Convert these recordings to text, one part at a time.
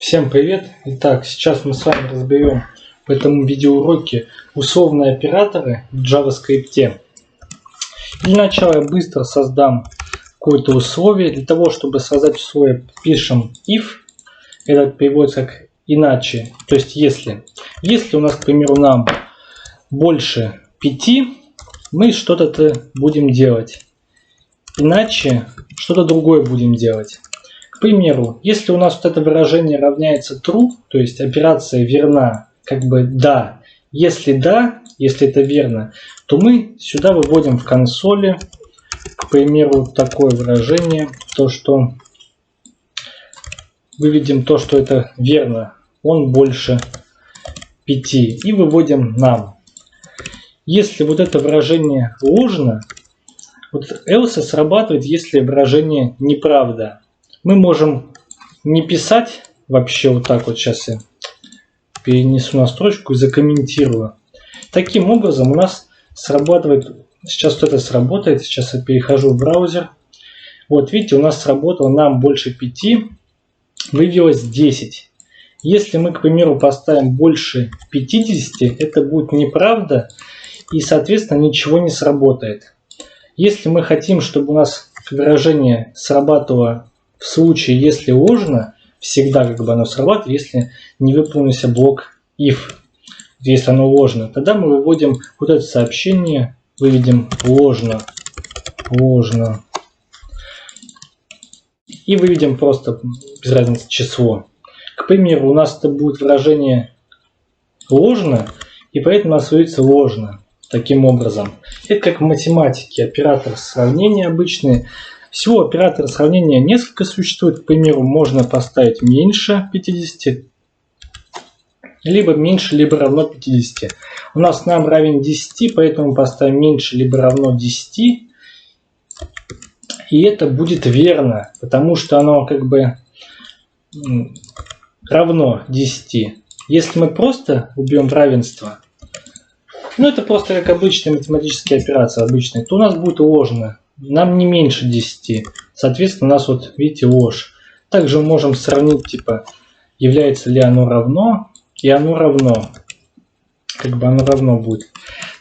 Всем привет! Итак, сейчас мы с вами разберем в этом видеоуроке условные операторы в JavaScript. Для начала я быстро создам какое-то условие. Для того, чтобы создать условие, пишем if. Это переводится как иначе. То есть если у нас, к примеру, нам больше 5, мы что-то будем делать. Иначе что-то другое будем делать. К примеру, если у нас вот это выражение равняется true, то есть операция верна, как бы да, если это верно, то мы сюда выводим в консоли, к примеру, такое выражение, выведем то, что это верно, он больше 5, и выводим нам. Если вот это выражение ложно, вот else срабатывает, если выражение неправда. Мы можем не писать вообще вот так вот. Сейчас я перенесу на строчку и закомментирую. Таким образом у нас срабатывает, сейчас вот это сработает, сейчас я перехожу в браузер. Вот видите, у нас сработало нам больше 5, вывелось 10. Если мы, к примеру, поставим больше 50, это будет неправда и, соответственно, ничего не сработает. Если мы хотим, чтобы у нас выражение срабатывало в случае, если ложно, всегда как бы оно срабатывает, если не выполнился блок if. Если оно ложно, тогда мы выводим вот это сообщение, выведем ложно. И выведем просто, без разницы, число. К примеру, у нас это будет выражение ложно, и поэтому у нас выводится ложно. Таким образом. Это как в математике, оператор сравнения обычный. Всего оператора сравнения несколько существует. К примеру, можно поставить меньше 50, либо меньше, либо равно 50. У нас нам равен 10, поэтому поставим меньше, либо равно 10. И это будет верно, потому что оно как бы равно 10. Если мы просто убьем равенство, это просто как обычная математическая операция, обычная, то у нас будет ложно. Нам не меньше 10. Соответственно, у нас вот, видите, ложь. Также мы можем сравнить, типа, является ли оно равно, и оно равно. Как бы оно равно будет.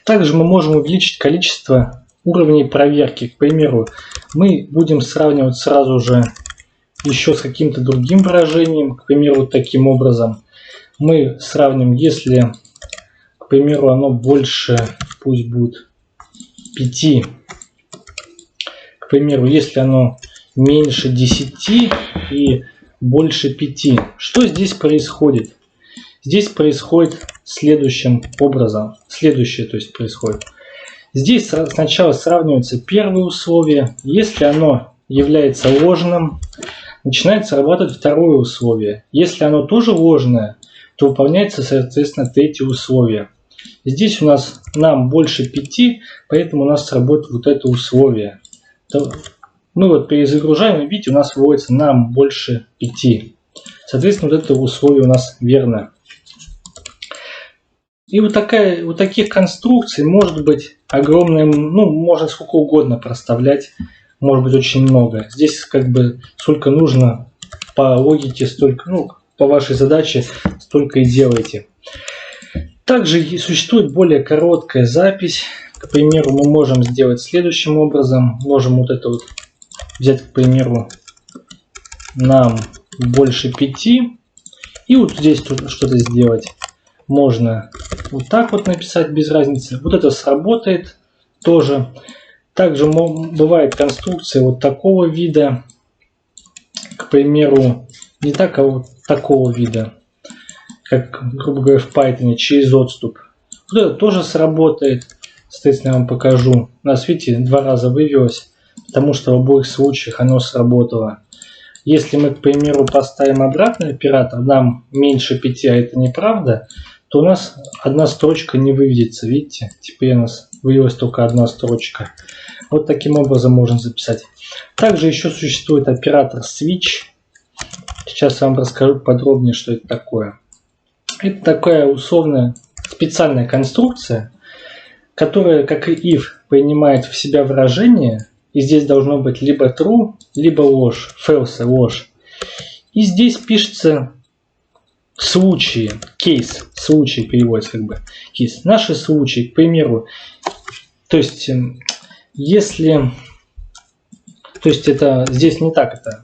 Также мы можем увеличить количество уровней проверки. К примеру, мы будем сравнивать сразу же еще с каким-то другим выражением. К примеру, вот таким образом. Мы сравним, если, к примеру, оно больше, пусть будет 5. К примеру, если оно меньше 10 и больше 5. Что здесь происходит? Здесь происходит следующим образом. Следующее, то есть, происходит. Здесь сначала сравнивается первое условие. Если оно является ложным, начинает срабатывать второе условие. Если оно тоже ложное, то выполняется, соответственно, третье условие. Здесь у нас нам больше 5, поэтому у нас сработает вот это условие. Мы вот перезагружаем, и видите, у нас выводится нам больше 5. Соответственно, вот это условие у нас верно. И вот таких конструкций может быть огромное, можно сколько угодно проставлять, может быть очень много. Здесь как бы сколько нужно по логике, столько, по вашей задаче, столько и делайте. Также существует более короткая запись. К примеру, мы можем сделать следующим образом. Можем вот это вот взять, к примеру, нам больше 5. И вот здесь что-то сделать. Можно вот так вот написать, без разницы. Вот это сработает тоже. Также бывает конструкция вот такого вида. К примеру, не так, а вот такого вида. Как, грубо говоря, в Python через отступ. Вот это тоже сработает. Соответственно, я вам покажу. У нас, видите, 2 раза вывелось, потому что в обоих случаях оно сработало. Если мы, к примеру, поставим обратный оператор, нам меньше 5, а это неправда, то у нас одна строчка не выведется. Видите, теперь у нас вывелась только одна строчка. Вот таким образом можно записать. Также еще существует оператор switch. Сейчас я вам расскажу подробнее, что это такое. Это такая условная специальная конструкция, которая, как и if, принимает в себя выражение, и здесь должно быть либо true, либо ложь, false, ложь. И здесь пишется случаи, кейс, случай переводится как бы, кейс, наши случаи, к примеру, то есть, если, то есть это здесь не так, это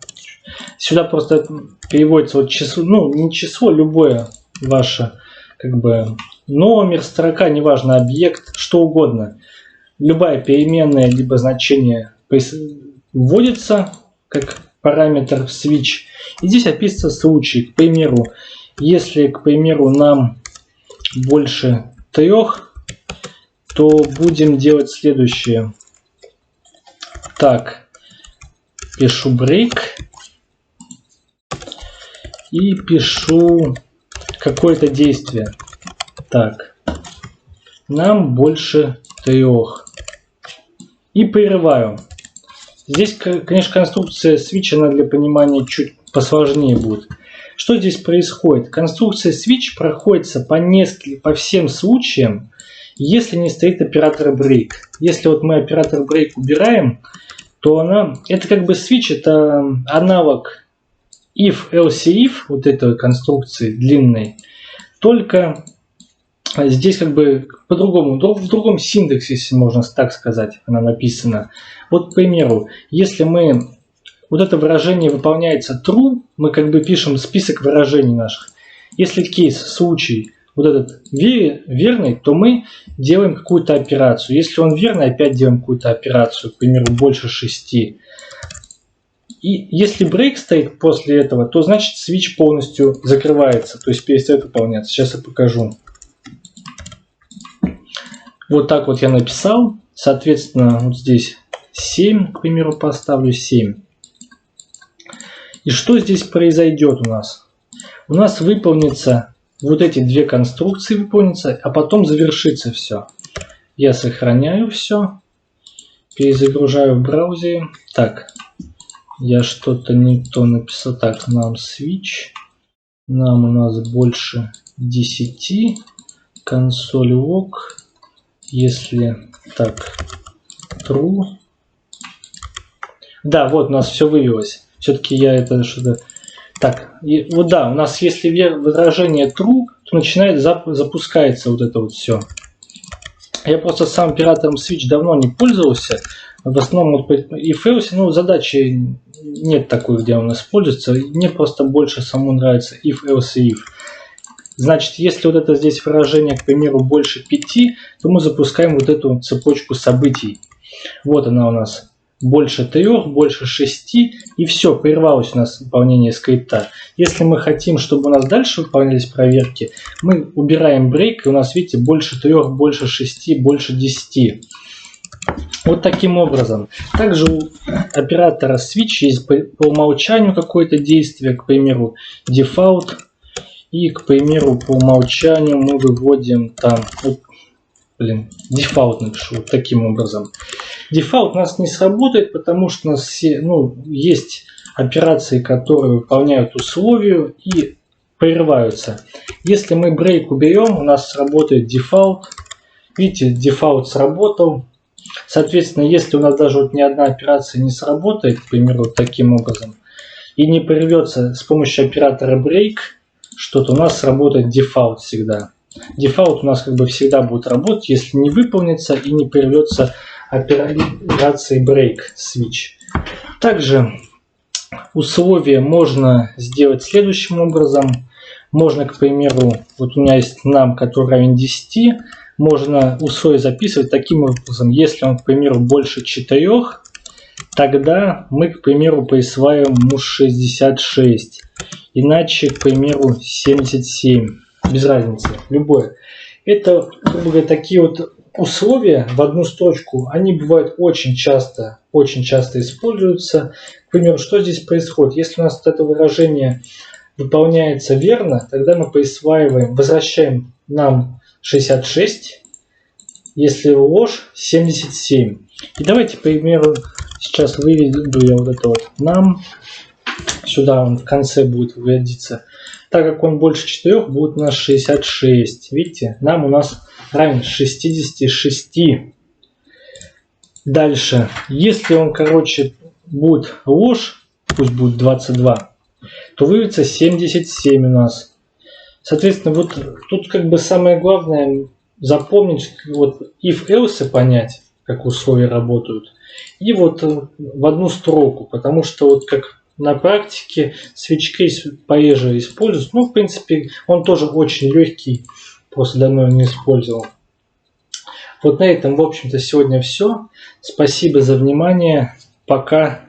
сюда просто переводится вот число, ну не число, любое ваше, как бы, номер, строка, неважно, объект, что угодно, любая переменная либо значение вводится как параметр в switch. И здесь описывается случай. К примеру, если, к примеру, нам больше 3, то будем делать следующее. Так, пишу break и пишу какое-то действие. Так, нам больше 3. И прерываю. Здесь, конечно, конструкция switch, она для понимания чуть посложнее будет. Что здесь происходит? Конструкция switch проходится по всем случаям, если не стоит оператор break. Если вот мы оператор break убираем, то это как бы switch, это аналог if, else, if, вот этой конструкции длинной, только здесь как бы по-другому, в другом синтаксе, если можно так сказать, она написана. Вот, к примеру, если вот это выражение выполняется true, мы как бы пишем список выражений наших. Если кейс, случай, вот этот верный, то мы делаем какую-то операцию. Если он верный, опять делаем какую-то операцию, к примеру, больше 6. И если break стоит после этого, то значит switch полностью закрывается, то есть перестает выполняться. Сейчас я покажу. Вот так вот я написал. Соответственно, вот здесь 7, к примеру, поставлю 7. И что здесь произойдет у нас? У нас выполнится вот эти две конструкции, выполнится, а потом завершится все. Я сохраняю все, перезагружаю в браузере. Так, я что-то не то написал. Так, нам switch, нам у нас больше 10, консоль log, если так, true. Да, вот у нас все вывелось. Все-таки я это что-то... Так, вот да, у нас если выражение true, то начинает запускается вот это вот все. Я просто сам оператором switch давно не пользовался. В основном вот if else, ну задачи нет такой, где он используется. Мне просто больше самому нравится if else if. Значит, если вот это здесь выражение, к примеру, больше 5, то мы запускаем вот эту цепочку событий. Вот она у нас. Больше 3, больше 6, и все, прервалось у нас выполнение скрипта. Если мы хотим, чтобы у нас дальше выполнялись проверки, мы убираем break, и у нас, видите, больше 3, больше 6, больше 10. Вот таким образом. Также у оператора switch есть по умолчанию какое-то действие, к примеру, default, и, к примеру, по умолчанию мы выводим там... Дефолт напишу вот таким образом. Дефолт у нас не сработает, потому что у нас есть операции, которые выполняют условию и прерываются. Если мы break уберем, у нас сработает дефолт. Видите, дефолт сработал. Соответственно, если у нас даже вот ни одна операция не сработает, к примеру, вот таким образом, и не прервется с помощью оператора break, что-то у нас сработает дефолт всегда. Дефолт у нас как бы всегда будет работать, если не выполнится и не появится операции break switch. Также условия можно сделать следующим образом. Можно, к примеру, вот у меня есть num, который равен 10. Можно условие записывать таким образом. Если он, к примеру, больше 4, тогда мы, к примеру, присваиваем ему 66. Иначе, к примеру, 77. Без разницы, любое. Это, грубо говоря, такие вот условия в одну строчку, они бывают очень часто используются. К примеру, что здесь происходит? Если у нас это выражение выполняется верно, тогда мы присваиваем, возвращаем нам 66, если ложь 77. И давайте, к примеру, сейчас выведу я вот это вот нам, сюда он в конце будет выводиться. Так как он больше 4, будет у нас 66. Видите, нам у нас равен 66. Дальше, если он, короче, будет ложь, пусть будет 22, то выведется 77 у нас. Соответственно, вот тут как бы самое главное запомнить, вот if-else понять, как условия работают, и вот в одну строку, потому что вот как на практике switch case пореже используют. Ну, в принципе, он тоже очень легкий, просто давно не использовал. Вот на этом, в общем-то, сегодня все. Спасибо за внимание. Пока.